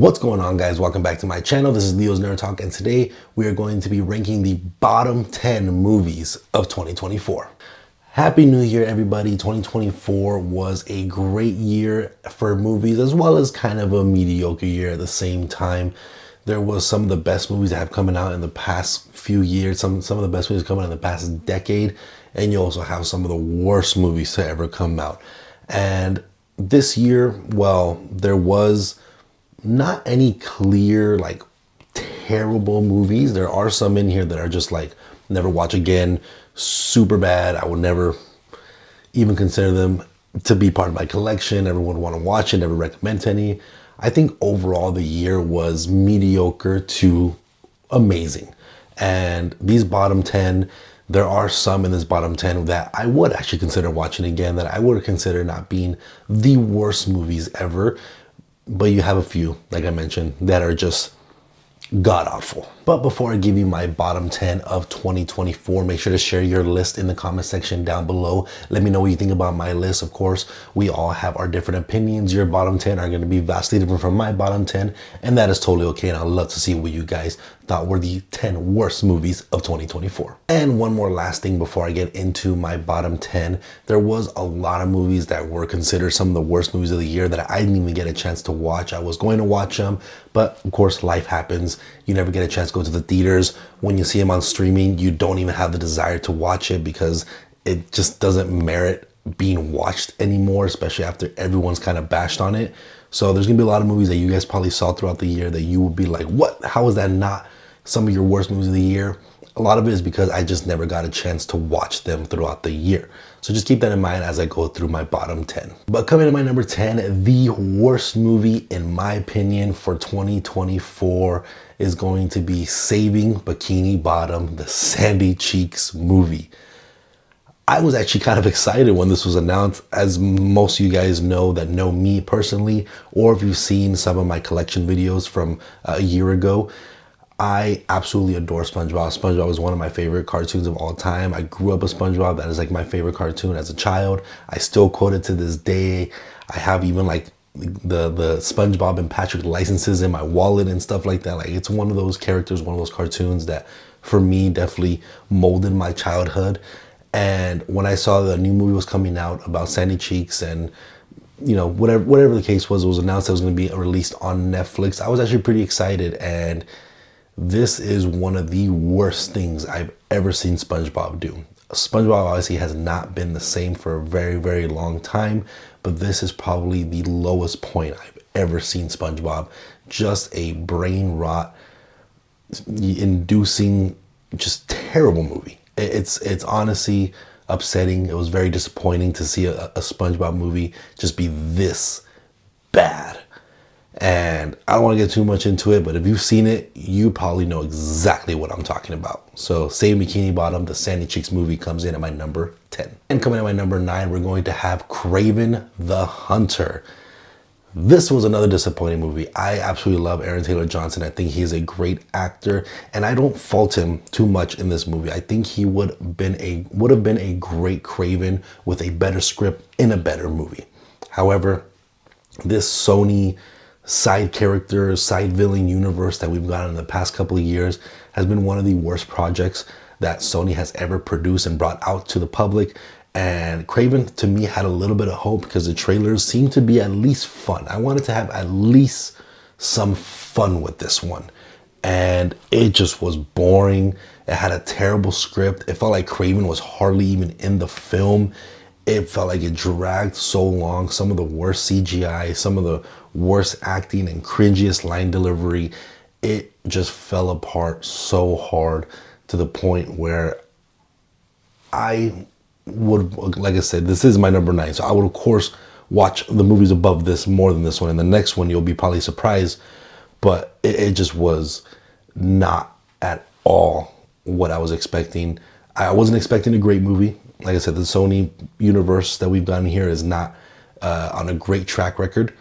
What's going on, guys? Welcome back to my channel. This is Leo's Nerd Talk, and today we are going to be ranking the bottom 10 movies of 2024. Happy New Year, everybody. 2024 was a great year for movies, as well as kind of a mediocre year at the same time. There was some of the best movies that have come out in the past few years, some of the best movies coming out in the past decade, and you also have some of the worst movies to ever come out. And this year, well, there was not any clear, like, terrible movies. There are some in here that are just like, never watch again, super bad. I would never even consider them to be part of my collection. Everyone would want to watch it, never recommend any. I think overall the year was mediocre to amazing. And these bottom 10, there are some in this bottom 10 that I would actually consider watching again, that I would consider not being the worst movies ever. But you have a few, like I mentioned, that are just god awful. But before I give you my bottom 10 of 2024, make sure to share your list in the comment section down below. Let me know what you think about my list. Of course, we all have our different opinions. Your bottom 10 are going to be vastly different from my bottom 10, and that is totally okay. And I'd love to see what you guys thought were the 10 worst movies of 2024. And one more last thing before I get into my bottom 10, there was a lot of movies that were considered some of the worst movies of the year that I didn't even get a chance to watch. I was going to watch them, but of course life happens. You never get a chance to go to the theaters. When you see them on streaming, you don't even have the desire to watch it because it just doesn't merit being watched anymore, especially after everyone's kind of bashed on it. So there's gonna be a lot of movies that you guys probably saw throughout the year that you would be like, what? How is that not some of your worst movies of the year? A lot of it is because I just never got a chance to watch them throughout the year. So just keep that in mind as I go through my bottom 10. But coming to my number 10, the worst movie in my opinion for 2024 is going to be Saving Bikini Bottom, the Sandy Cheeks movie. I was actually kind of excited when this was announced, as most of you guys know that know me personally, or if you've seen some of my collection videos from a year ago. I absolutely adore SpongeBob. SpongeBob is one of my favorite cartoons of all time. I grew up with SpongeBob. That is like my favorite cartoon as a child. I still quote it to this day. I have even like the SpongeBob and Patrick licenses in my wallet and stuff like that. Like, it's one of those characters, one of those cartoons that for me definitely molded my childhood. And when I saw the new movie was coming out about Sandy Cheeks, and you know, whatever the case was, it was announced that it was going to be released on Netflix, I was actually pretty excited. And this is one of the worst things I've ever seen SpongeBob do. SpongeBob obviously has not been the same for a very, very long time, but this is probably the lowest point I've ever seen SpongeBob. Just a brain rot inducing, just terrible movie. It's honestly upsetting. It was very disappointing to see a SpongeBob movie just be this bad. And I don't want to get too much into it, but if you've seen it, you probably know exactly what I'm talking about. So Saving Bikini Bottom, the Sandy Cheeks movie, comes in at my number 10. And coming at my number 9, we're going to have Craven the Hunter. This was another disappointing movie. I absolutely love Aaron Taylor Johnson. I think he is a great actor, and I don't fault him too much in this movie. I think he would have been a great Craven with a better script in a better movie. However, this Sony side character, side villain universe that we've gotten in the past couple of years has been one of the worst projects that Sony has ever produced and brought out to the public. And Craven, to me, had a little bit of hope because the trailers seemed to be at least fun. I wanted to have at least some fun with this one. And it just was boring. It had a terrible script. It felt like Craven was hardly even in the film. It felt like it dragged so long. Some of the worst CGI, some of the worst acting and cringiest line delivery. It just fell apart so hard to the point where I would, like I said, this is my number 9. So I would, of course, watch the movies above this more than this one. And the next one, you'll be probably surprised. But it just was not at all what I was expecting. I wasn't expecting a great movie. Like I said, the Sony universe that we've gotten here is not on a great track record,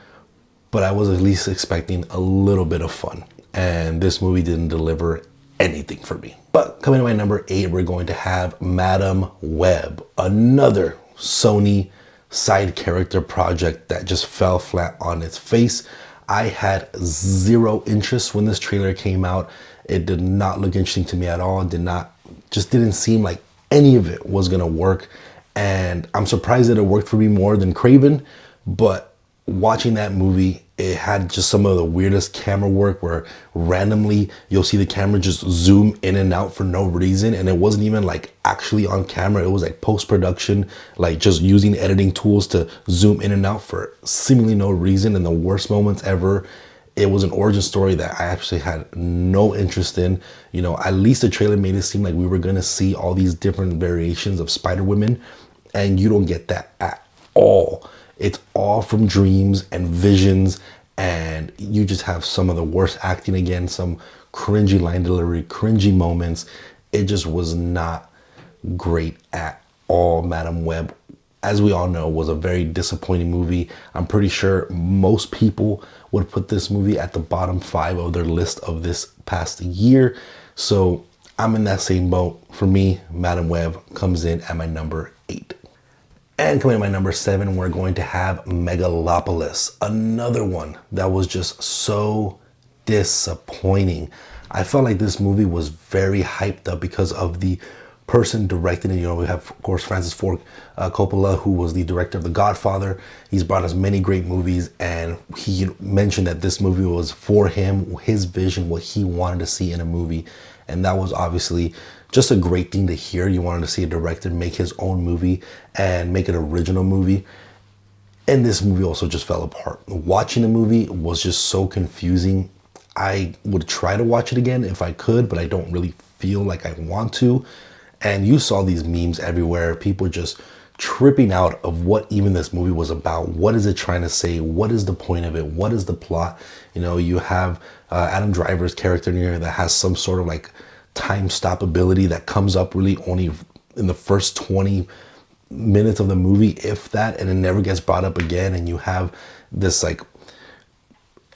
but I was at least expecting a little bit of fun. And this movie didn't deliver anything for me. But coming to my number 8, we're going to have Madam Web, another Sony side character project that just fell flat on its face. I had zero interest when this trailer came out. It did not look interesting to me at all. It just didn't seem like any of it was gonna work. And I'm surprised that it worked for me more than Craven, but watching that movie, it had just some of the weirdest camera work where randomly you'll see the camera just zoom in and out for no reason. And it wasn't even like actually on camera. It was like post-production, like just using editing tools to zoom in and out for seemingly no reason. And the worst moments ever. It was an origin story that I actually had no interest in. You know, at least the trailer made it seem like we were going to see all these different variations of Spider-Women, and you don't get that at all. It's all from dreams and visions, and you just have some of the worst acting again, some cringy line delivery, cringy moments. It just was not great at all. Madam Web, as we all know, was a very disappointing movie. I'm pretty sure most people would put this movie at the bottom 5 of their list of this past year. So I'm in that same boat. For me, Madam Web comes in at my number 8. And coming in at my number 7, we're going to have Megalopolis, another one that was just so disappointing. I felt like this movie was very hyped up because of the person directing it. You know, we have, of course, Francis Ford Coppola, who was the director of The Godfather. He's brought us many great movies, and he mentioned that this movie was for him, his vision, what he wanted to see in a movie. And that was obviously just a great thing to hear. You wanted to see a director make his own movie and make an original movie. And this movie also just fell apart. Watching the movie was just so confusing. I would try to watch it again if I could, but I don't really feel like I want to. And you saw these memes everywhere, people just tripping out of what even this movie was about. What is it trying to say? What is the point of it? What is the plot? You know, you have Adam Driver's character in here that has some sort of like time stop ability that comes up really only in the first 20 minutes of the movie, if that, and it never gets brought up again. And you have this like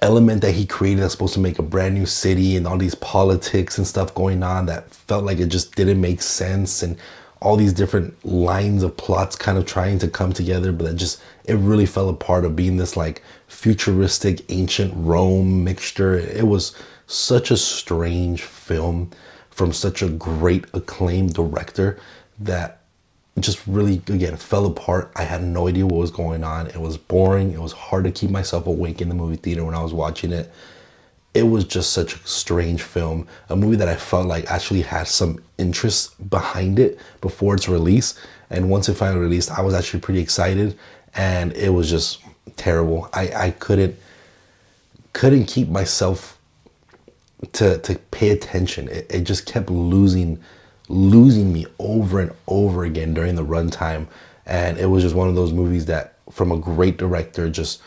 element that he created that's supposed to make a brand new city, and all these politics and stuff going on that felt like it just didn't make sense, and all these different lines of plots kind of trying to come together, but it really fell apart of being this like futuristic ancient Rome mixture. It was such a strange film from such a great acclaimed director that just really, again, fell apart. I had no idea what was going on. It was boring. It was hard to keep myself awake in the movie theater when I was watching it. It was just such a strange film, a movie that I felt like actually had some interest behind it before its release. And once it finally released, I was actually pretty excited, and it was just terrible. I couldn't keep myself to pay attention. It just kept losing me over and over again during the runtime. And it was just one of those movies that, from a great director, just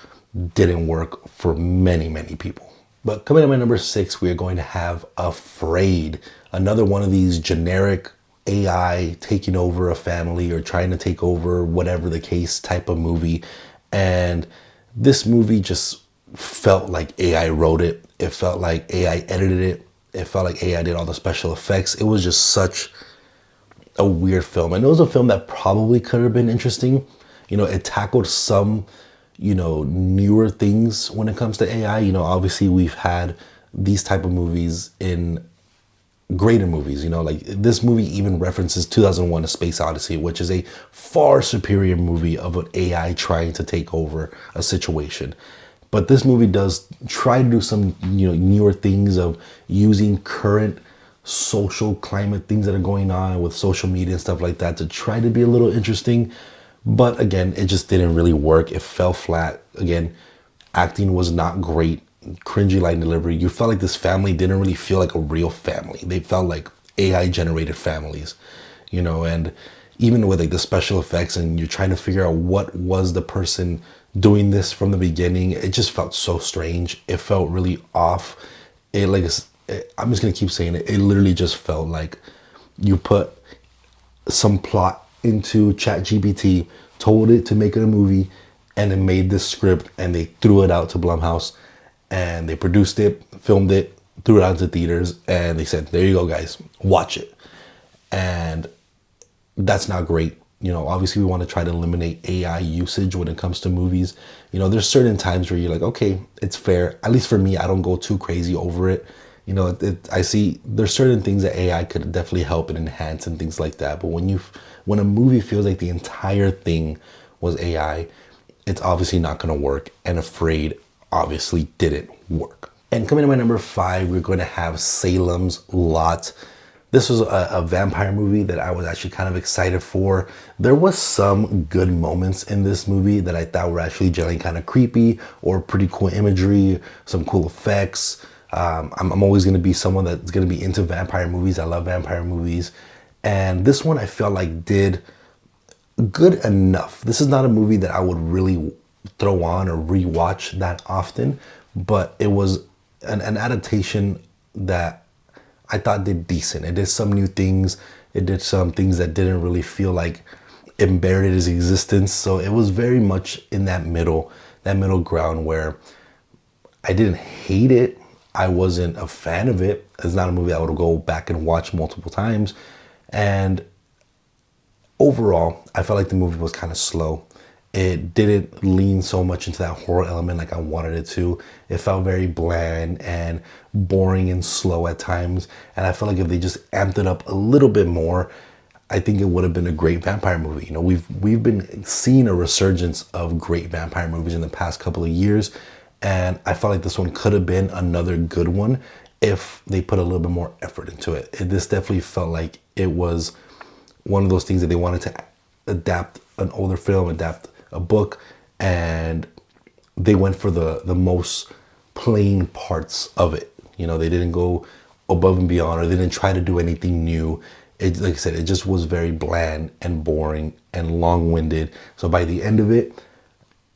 didn't work for many, many people. But coming up at my number 6, we are going to have Afraid, another one of these generic AI taking over a family or trying to take over whatever the case type of movie. And this movie just felt like AI wrote it. It felt like AI edited it. It felt like AI did all the special effects. It was just such a weird film. And it was a film that probably could have been interesting. You know, it tackled some, you know, newer things when it comes to AI. You know, obviously we've had these type of movies in greater movies. You know, like this movie even references 2001: A Space Odyssey, which is a far superior movie of an AI trying to take over a situation. But this movie does try to do some, you know, newer things of using current social climate, things that are going on with social media and stuff like that, to try to be a little interesting. But again, it just didn't really work. It fell flat. Again, acting was not great. Cringy line delivery. You felt like this family didn't really feel like a real family. They felt like AI generated families, you know. And even with like the special effects, and you're trying to figure out what was the person doing this from the beginning, it just felt so strange. It felt really off. I'm just gonna keep saying it. It literally just felt like you put some plot into ChatGPT, told it to make it a movie, and it made this script, and they threw it out to Blumhouse, and they produced it, filmed it, threw it out to theaters, and they said, "There you go, guys, watch it." And that's not great. obviously we want to try to eliminate AI usage when it comes to movies. There's certain times where you're like, okay, it's fair. At least for me, I don't go too crazy over it. I see there's certain things that AI could definitely help and enhance and things like that. But when a movie feels like the entire thing was AI, it's obviously not going to work. And Afraid obviously didn't work. And coming to my number 5, we're going to have Salem's Lot. This was a vampire movie that I was actually kind of excited for. There was some good moments in this movie that I thought were actually generally kind of creepy, or pretty cool imagery, some cool effects. I'm always going to be someone that's going to be into vampire movies. I love vampire movies. And this one I felt like did good enough. This is not a movie that I would really throw on or rewatch that often, but it was an adaptation that I thought did decent. It did some new things. It did some things that didn't really feel like it buried its existence. So it was very much in that middle ground where I didn't hate it. I wasn't a fan of it. It's not a movie I would go back and watch multiple times. And overall, I felt like the movie was kind of slow. It didn't lean so much into that horror element like I wanted it to. It felt very bland and boring and slow at times. And I felt like if they just amped it up a little bit more, I think it would have been a great vampire movie. We've been seeing a resurgence of great vampire movies in the past couple of years. And I felt like this one could have been another good one if they put a little bit more effort into it. This definitely felt like it was one of those things that they wanted to adapt an older film, adapt a book, and they went for the most plain parts of it. They didn't go above and beyond, or they didn't try to do anything new. Like I said, it just was very bland and boring and long-winded. So by the end of it,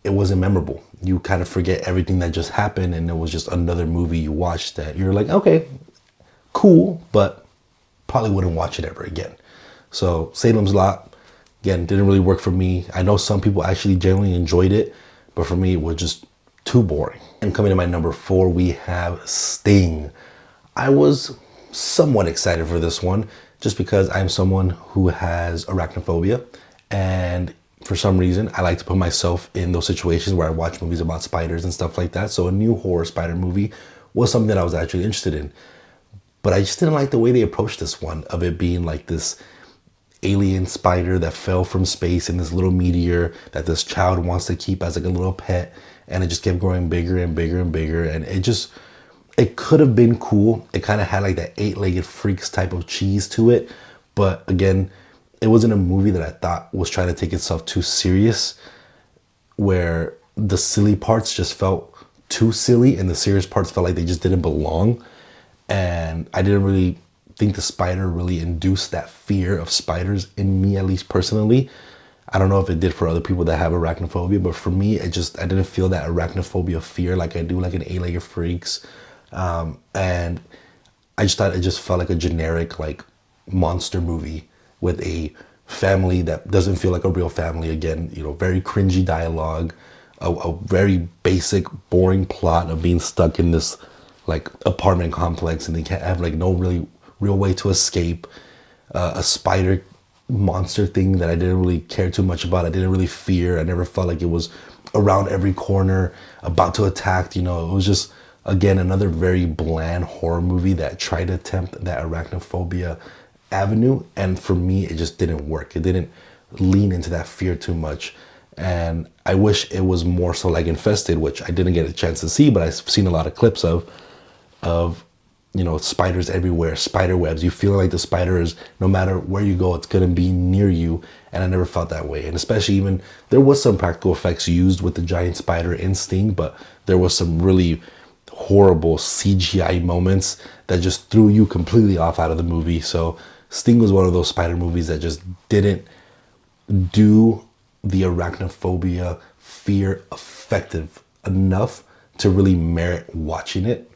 it wasn't memorable. You kind of forget everything that just happened, and it was just another movie you watched that you're like, okay, cool, but probably wouldn't watch it ever again. So Salem's Lot, again, didn't really work for me. I know some people actually genuinely enjoyed it, but for me, it was just too boring. And coming to my number 4, we have Sting. I was somewhat excited for this one just because I'm someone who has arachnophobia, and for some reason, I like to put myself in those situations where I watch movies about spiders and stuff like that. So a new horror spider movie was something that I was actually interested in. But I just didn't like the way they approached this one, of it being like this alien spider that fell from space in this little meteor that this child wants to keep as like a little pet, and it just kept growing bigger and bigger and bigger. And it could have been cool. It kind of had like that 8-legged freaks type of cheese to it. But again, it wasn't a movie that I thought was trying to take itself too serious, where the silly parts just felt too silly and the serious parts felt like they just didn't belong. And I didn't really think the spider really induced that fear of spiders in me, at least personally. I don't know if it did for other people that have arachnophobia, but for me, I didn't feel that arachnophobia fear like I do like an 8-legged freaks. And I just thought it just felt like a generic like monster movie with a family that doesn't feel like a real family. Again, very cringy dialogue, a very basic, boring plot of being stuck in this like apartment complex, and they can't have like no really real way to escape. A spider monster thing that I didn't really care too much about. I didn't really fear. I never felt like it was around every corner about to attack. It was just, again, another very bland horror movie that tried to attempt that arachnophobia avenue, and for me it just didn't work. It didn't lean into that fear too much, and I wish it was more so like Infested, which I didn't get a chance to see, but I've seen a lot of clips of spiders everywhere, spider webs. You feel like the spider is, no matter where you go, it's gonna be near you, and I never felt that way. And especially, even there was some practical effects used with the giant spider in Sting, but there was some really horrible CGI moments that just threw you completely off out of the movie. So Sting was one of those spider movies that just didn't do the arachnophobia fear effective enough to really merit watching it.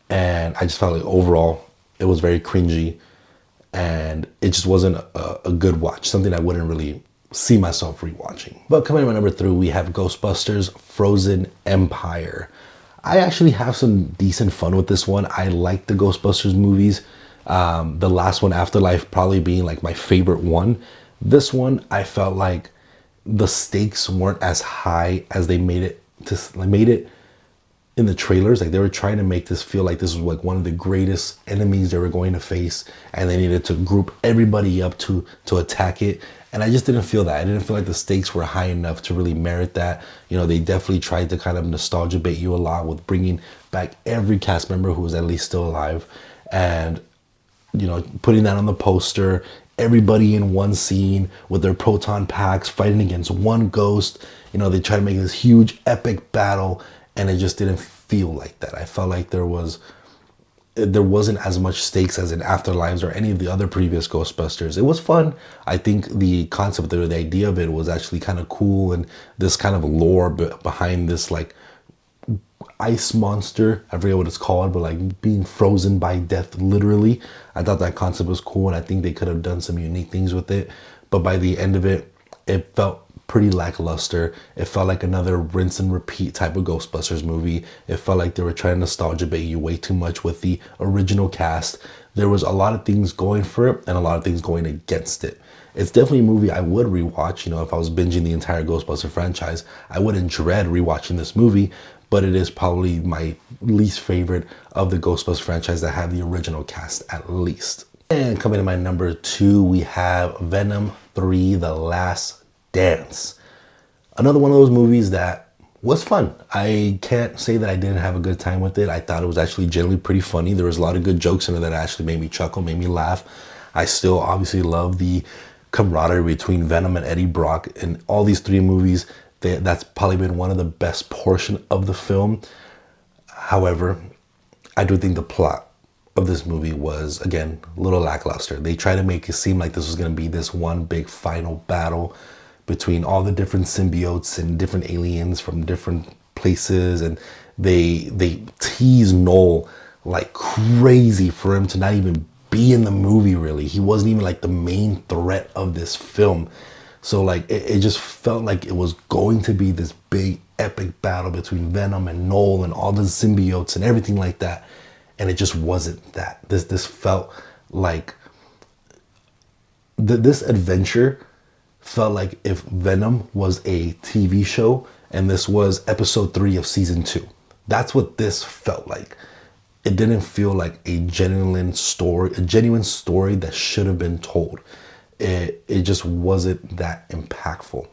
And I just felt like overall it was very cringy, and it just wasn't a good watch, something I wouldn't really see myself rewatching. But coming to my number 3, we have Ghostbusters Frozen Empire. I actually have some decent fun with this one. I like the Ghostbusters movies. The last one, Afterlife, probably being like my favorite one. This one, I felt like the stakes weren't as high as they made it in the trailers. Like they were trying to make this feel like this was like one of the greatest enemies they were going to face, and they needed to group everybody up to attack it. And I just didn't feel that. I didn't feel like the stakes were high enough to really merit that. You know, they definitely tried to kind of nostalgia bait you a lot with bringing back every cast member who was at least still alive, and you know, putting that on the poster, everybody in one scene with their proton packs fighting against one ghost. You know, they try to make this huge epic battle, and it just didn't feel like that. I felt like there wasn't as much stakes as in Afterlives or any of the other previous Ghostbusters. It was fun. I think the concept or the idea of it was actually kind of cool, and this kind of lore behind this like ice monster, I forget what it's called, but like being frozen by death literally. I thought that concept was cool, and I think they could have done some unique things with it. But by the end of it, it felt pretty lackluster. It felt like another rinse and repeat type of Ghostbusters movie. It felt like they were trying to nostalgia bait you way too much with the original cast. There was a lot of things going for it and a lot of things going against it. It's definitely a movie I would rewatch. You know, if I was binging the entire Ghostbuster franchise, I wouldn't dread rewatching this movie, but it is probably my least favorite of the Ghostbusters franchise that had the original cast at least. And coming to my number 2, we have Venom 3: The Last Dance. Another one of those movies that was fun. I can't say that I didn't have a good time with it. I thought it was actually generally pretty funny. There was a lot of good jokes in it that actually made me chuckle, made me laugh. I still obviously love the camaraderie between Venom and Eddie Brock in all these 3 movies. That's probably been one of the best portion of the film. However, I do think the plot of this movie was, again, a little lackluster. They tried to make it seem like this was going to be this one big final battle between all the different symbiotes and different aliens from different places, and they teased Noel like crazy for him to not even be in the movie. Really, he wasn't even like the main threat of this film. So like it just felt like it was going to be this big epic battle between Venom and Noel and all the symbiotes and everything like that, and it just wasn't that. This felt like this adventure felt like if Venom was a TV show and this was episode 3 of season 2. That's what this felt like. It didn't feel like a genuine story that should have been told. It just wasn't that impactful.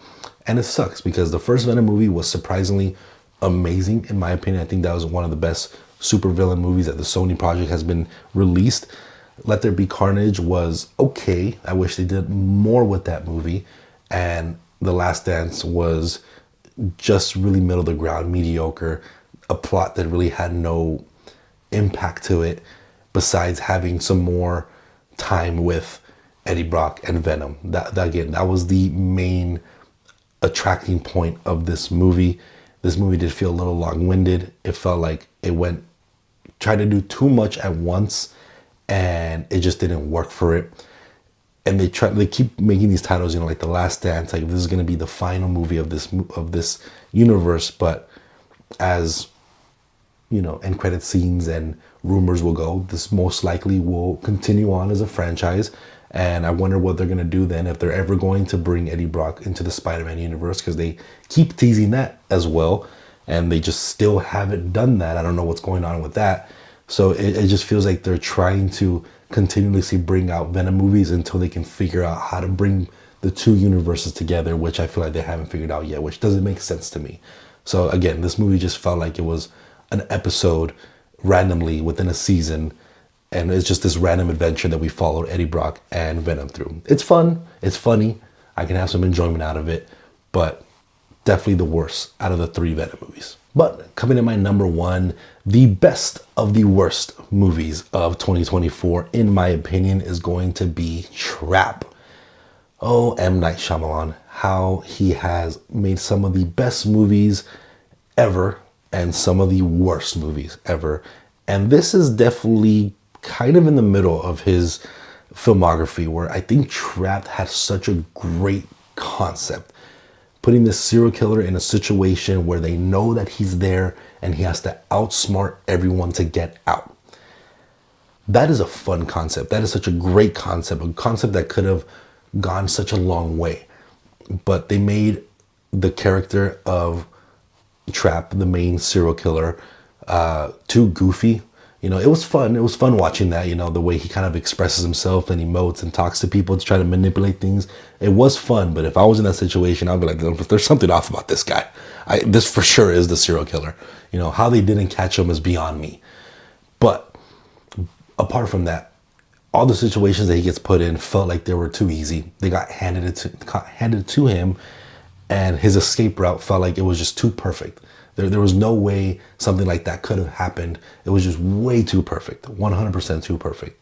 And it sucks because the first Venom movie was surprisingly amazing in my opinion. I think that was one of the best supervillain movies that the Sony project has been released. Let There Be Carnage was okay. I wish they did more with that movie. And The Last Dance was just really middle of the ground, mediocre. A plot that really had no impact to it besides having some more time with Eddie Brock and Venom. That was the main attracting point of this movie. This movie did feel a little long-winded. It felt like it tried to do too much at once, and it just didn't work for it. And they keep making these titles, you know, like The Last Dance, like this is going to be the final movie of this universe. But as you know, end credit scenes and rumors will go, this most likely will continue on as a franchise. And I wonder what they're going to do then, if they're ever going to bring Eddie Brock into the Spider-Man universe, because they keep teasing that as well, and they just still haven't done that. I don't know what's going on with that. So it just feels like they're trying to continuously bring out Venom movies until they can figure out how to bring the 2 universes together, which I feel like they haven't figured out yet, which doesn't make sense to me. So again, this movie just felt like it was an episode randomly within a season, and it's just this random adventure that we followed Eddie Brock and Venom through. It's fun, it's funny, I can have some enjoyment out of it, but definitely the worst out of the 3 Venom movies. But coming in my number 1, the best of the worst movies of 2024, in my opinion, is going to be Trap. Oh, M. Night Shyamalan, how he has made some of the best movies ever and some of the worst movies ever. And this is definitely kind of in the middle of his filmography, where I think Trapped had such a great concept. Putting this serial killer in a situation where they know that he's there and he has to outsmart everyone to get out. That is a fun concept. That is such a great concept. A concept that could have gone such a long way. But they made the character of Trap, the main serial killer, too goofy. You know, it was fun. It was fun watching that, you know, the way he kind of expresses himself and emotes and talks to people to try to manipulate things. It was fun, but if I was in that situation, I'd be like, there's something off about this guy. This for sure is the serial killer. You know, how they didn't catch him is beyond me. But apart from that, all the situations that he gets put in felt like they were too easy. They got handed to him, and his escape route felt like it was just too perfect. There was no way something like that could have happened. It was just way too perfect, 100% too perfect.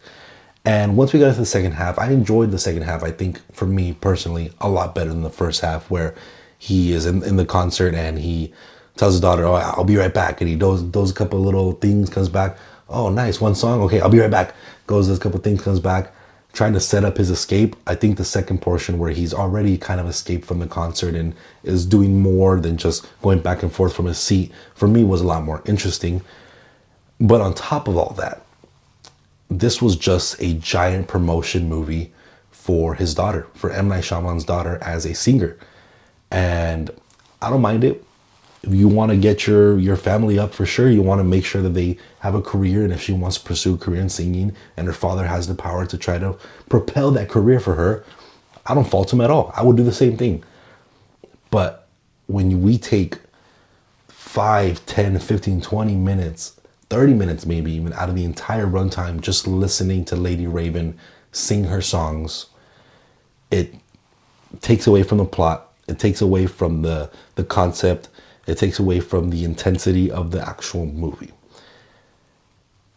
And once we got into the second half, I enjoyed the second half, I think, for me personally, a lot better than the first half, where he is in the concert and he tells his daughter, oh, I'll be right back. And he does a couple of little things, comes back. Oh, nice, one song. Okay, I'll be right back. Goes, does a couple of things, comes back. Trying to set up his escape. I think the second portion where he's already kind of escaped from the concert and is doing more than just going back and forth from his seat, for me was a lot more interesting. But on top of all that, this was just a giant promotion movie for his daughter, for M. Night Shyamalan's daughter as a singer. And I don't mind it. If you want to get your family up, for sure, you want to make sure that they have a career, and if she wants to pursue a career in singing and her father has the power to try to propel that career for her, I don't fault him at all. I would do the same thing. But when we take 5, 10, 15, 20 minutes, 30 minutes maybe even out of the entire runtime just listening to Lady Raven sing her songs, it takes away from the plot. It takes away from the concept. It takes away from the intensity of the actual movie.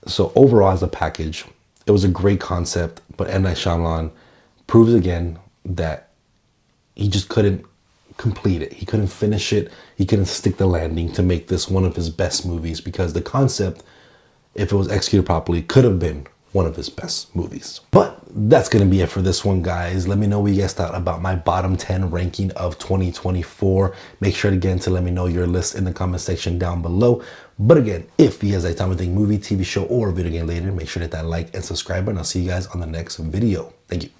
So overall, as a package, it was a great concept, but M. Night Shyamalan proves again that he just couldn't complete it. He couldn't finish it. He couldn't stick the landing to make this one of his best movies, because the concept, if it was executed properly, could have been one of his best movies. But that's going to be it for this one, guys. Let me know what you guys thought about my bottom 10 ranking of 2024. Make sure again to let me know your list in the comment section down below. But again, if you guys like time with a movie, TV show, or video game later, make sure to hit that like and subscribe, and I'll see you guys on the next video. Thank you.